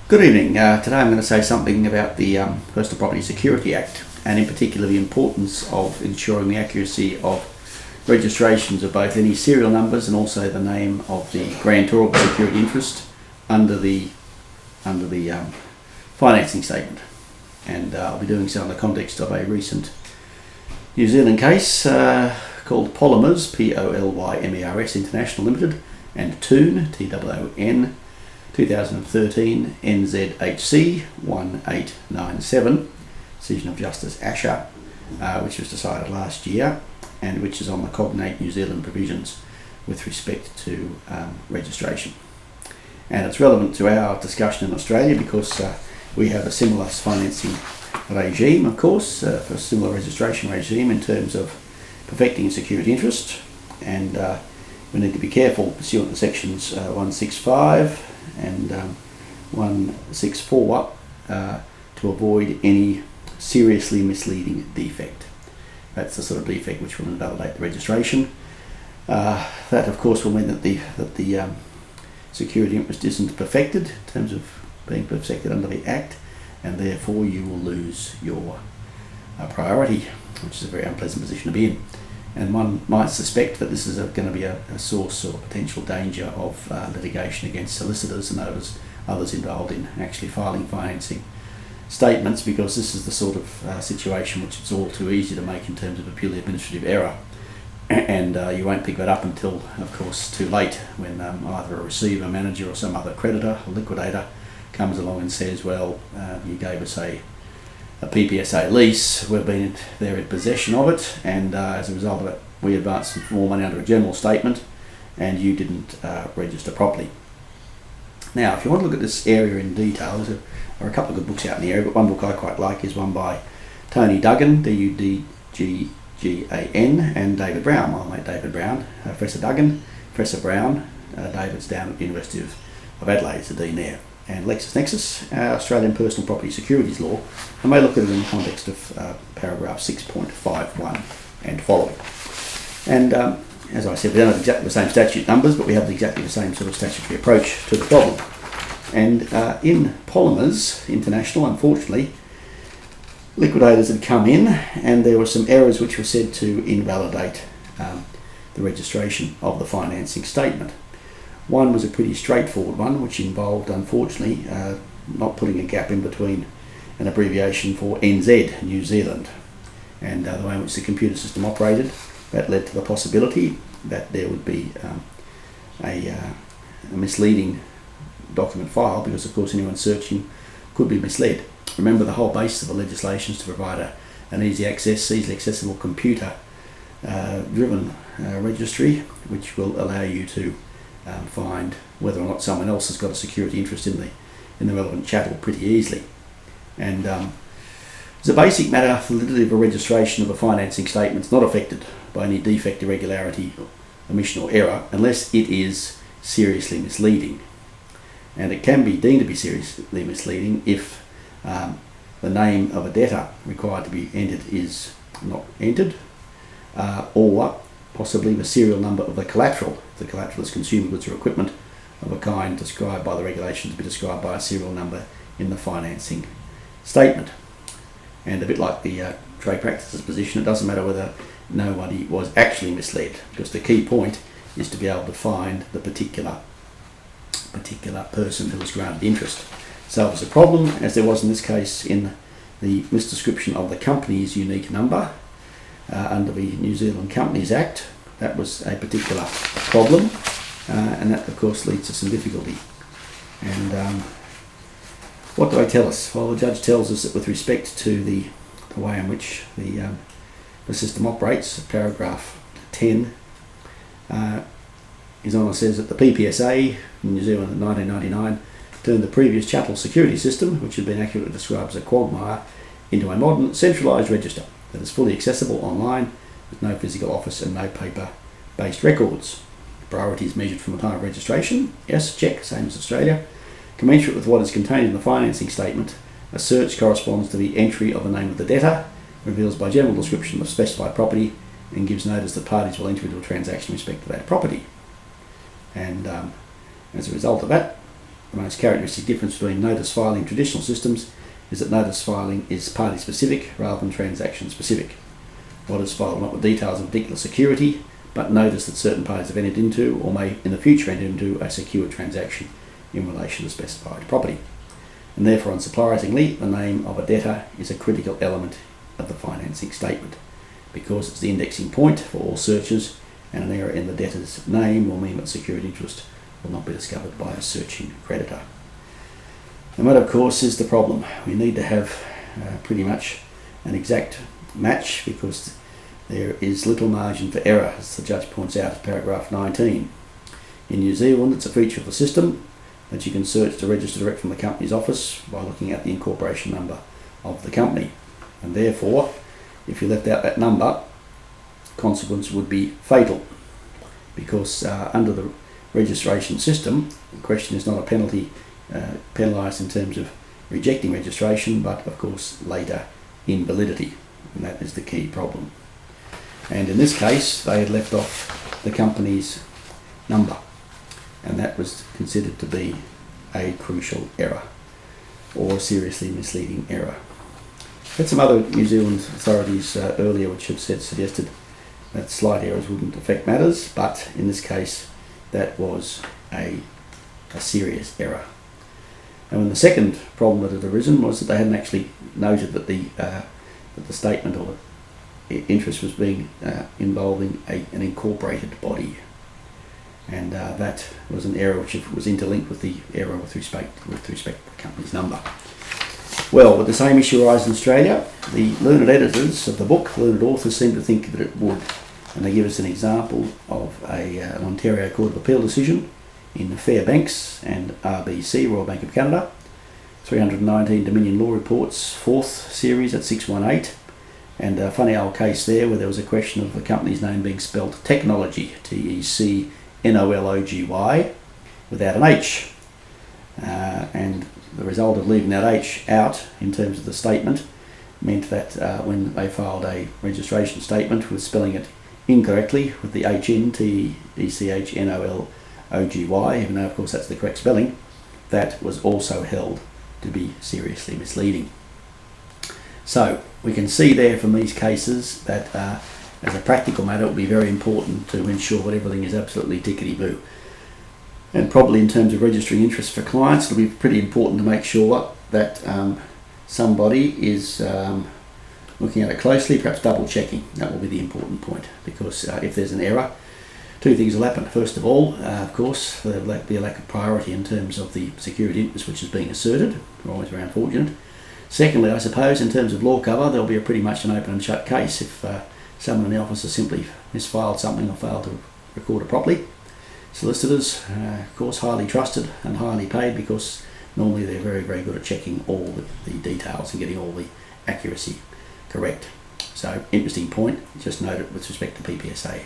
Good evening. Today I'm going to say something about the Personal Property Security Act, and in particular the importance of ensuring the accuracy of registrations of both any serial numbers and also the name of the grantor of the security interest under the financing statement. And I'll be doing so in the context of a recent New Zealand case called Polymers, P-O-L-Y-M-E-R-S International Limited, and Toon, T-O-O-N, 2013 NZHC 1897, decision of Justice Asher, which was decided last year and which is on the Cognate New Zealand provisions with respect to registration. And it's relevant to our discussion in Australia because we have a similar financing regime, of course, for a similar registration regime in terms of perfecting security interest, and we need to be careful pursuant to sections 165 and 164 to avoid any seriously misleading defect. That's the sort of defect which will invalidate the registration. That of course will mean that the security interest isn't perfected in terms of being perfected under the Act, and therefore you will lose your priority, which is a very unpleasant position to be in. And one might suspect that this is going to be a source or potential danger of litigation against solicitors and others involved in actually filing financing statements, because this is the sort of situation which it's all too easy to make in terms of a purely administrative error. And you won't pick that up until, of course, too late, when either a receiver, manager or some other creditor or liquidator comes along and says, well, you gave us a PPSA lease, we've been there in possession of it, and as a result of it we advanced some more money under a general statement and you didn't register properly. Now, if you want to look at this area in detail, there are a couple of good books out in the area, but one book I quite like is one by Tony Duggan, D-U-D-G-G-A-N, and David Brown, my mate David Brown, Professor Duggan, Professor Brown, David's down at the University of Adelaide, he's the Dean there, and LexisNexis, Australian Personal Property Securities Law, and may look at it in the context of paragraph 6.51 and following. And as I said, we don't have exactly the same statute numbers, but we have exactly the same sort of statutory approach to the problem. And in Polymers International, unfortunately, liquidators had come in and there were some errors which were said to invalidate the registration of the financing statement. One was a pretty straightforward one, which involved, unfortunately, not putting a gap in between an abbreviation for NZ, New Zealand, and the way in which the computer system operated. That led to the possibility that there would be a misleading document file, because of course anyone searching could be misled. Remember, the whole basis of the legislation is to provide an easy access, easily accessible computer driven registry, which will allow you to find whether or not someone else has got a security interest in the relevant chattel pretty easily. And as a basic matter, validity of a registration of a financing statement is not affected by any defect, irregularity, omission or error unless it is seriously misleading. And it can be deemed to be seriously misleading if the name of a debtor required to be entered is not entered, or possibly the serial number of the collateral. The collateral is consumer goods or equipment of a kind described by the regulations to be described by a serial number in the financing statement. And a bit like the trade practices position, it doesn't matter whether nobody was actually misled, because the key point is to be able to find the particular person who was granted interest. So if there's a problem, as there was in this case in the misdescription of the company's unique number under the New Zealand Companies Act, that was a particular problem, and that of course leads to some difficulty. And what do they tell us? Well, the judge tells us that with respect to the way in which the system operates, paragraph 10, His Honour says that the PPSA in New Zealand in 1999 turned the previous chattel security system, which had been accurately described as a quagmire, into a modern centralised register that is fully accessible online with no physical office and no paper-based records. Priority is measured from the time of registration. Yes, check, same as Australia. Commensurate with what is contained in the financing statement, a search corresponds to the entry of the name of the debtor, reveals by general description of specified property, and gives notice that parties will enter into a transaction in respect to that property. And as a result of that, The most characteristic difference between notice filing and traditional systems is that notice filing is party specific rather than transaction specific. What is filed not with details of particular security, but notice that certain parties have entered into or may in the future enter into a secured transaction in relation to specified property. And therefore, unsurprisingly, the name of a debtor is a critical element of the financing statement, because it's the indexing point for all searches, and an error in the debtor's name will mean that secured interest will not be discovered by a searching creditor. And that, of course, is the problem. We need to have pretty much an exact match, because there is little margin for error, as the judge points out in paragraph 19. In New Zealand, it's a feature of the system that you can search to register direct from the company's office by looking at the incorporation number of the company. And therefore, if you left out that number, consequence would be fatal, because under the registration system, the question is not a penalty penalised in terms of rejecting registration, but of course later invalidity, and that is the key problem. And in this case, they had left off the company's number, and that was considered to be a crucial error or seriously misleading error. Had some other New Zealand authorities earlier which have suggested that slight errors wouldn't affect matters, but in this case that was a serious error. And when the second problem that had arisen was that they hadn't actually noted that the statement or interest was being involving an incorporated body, and that was an error which was interlinked with the error with respect to the company's number. Well, with the same issue arises in Australia, the learned editors of the book, learned authors, seem to think that it would, and they give us an example of an Ontario Court of Appeal decision in Fairbanks and RBC, Royal Bank of Canada, 319 Dominion Law Reports, 4th series at 618, and a funny old case there where there was a question of the company's name being spelled Technology, Tecnology, without an H, and the result of leaving that H out in terms of the statement meant that when they filed a registration statement with spelling it incorrectly with the H in, Tecnology, even though of course that's the correct spelling, that was also held to be seriously misleading. So we can see there from these cases that as a practical matter it will be very important to ensure that everything is absolutely tickety-boo. And probably in terms of registering interest for clients, it'll be pretty important to make sure that somebody is looking at it closely, perhaps double checking. That will be the important point, because if there's an error, two things will happen. First of all, of course, there will be a lack of priority in terms of the security interest which is being asserted. Always very unfortunate. Secondly, I suppose, in terms of law cover, there'll be pretty much an open and shut case if someone in the office has simply misfiled something or failed to record it properly. Solicitors, of course, highly trusted and highly paid, because normally they're very, very good at checking all the details and getting all the accuracy correct. So, interesting point, just note it with respect to PPSA.